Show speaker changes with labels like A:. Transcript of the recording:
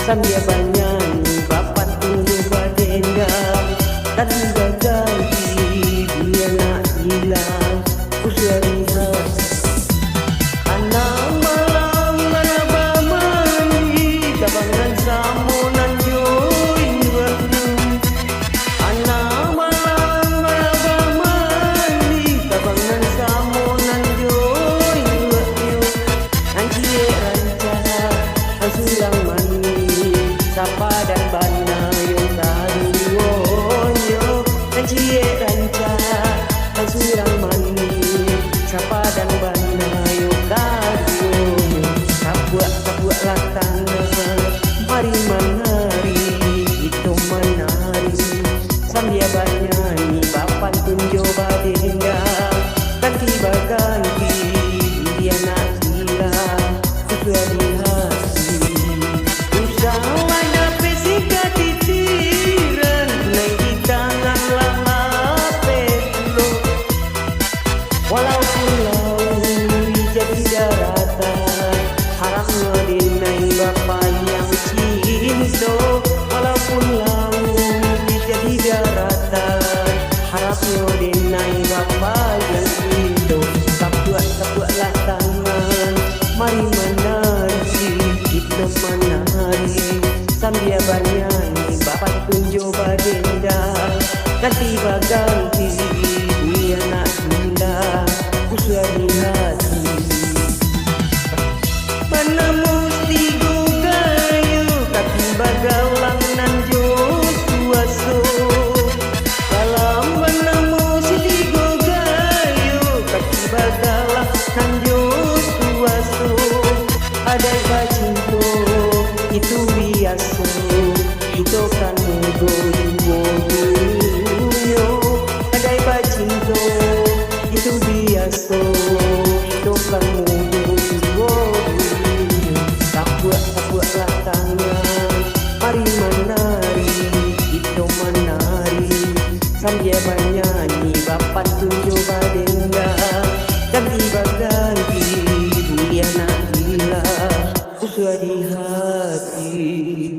A: Sambil bernyanyi bapak tunggu badendam dan juga ganti dia nak hilang usia lihat anak malam meraba mandi kabangan samunan join waktu anak malam meraba mandi kabangan samunan join waktu anci rancana asulang mandi Sapa dan bana yang taruonyo Nancie ranca dan surang mani Sapa dan bana yang taruonyo Sabuak lah tanah Mari menari itu menari Sambil bernyanyi bapak tunjo badendam Ganti baganti dia nak hilang Kutua di hati Walaupun laut jadi daratan harap ngedinai bapak yang cinta walaupun laut jadi daratan harap ngedinai bapak yang cinta tapuaklah tangan mari menari kita menari sambil bernyanyi bapak tunjuk badendam ganti baganti dia nak hilang usia di hati mana mesti gugayu kaki bagaulang nan josuaso dalam mana mesti gugayu kaki bagaulang nan josuaso ada bacinto itu biasa itu kan mugo-mugo ada bacinto itu biasa itu kan mugo-mugo tapuak-tapuaklah tangan mari menari itu menari sambil bernyanyi bapak tunjuk badendam ganti baganti dia nak hilang usia di hati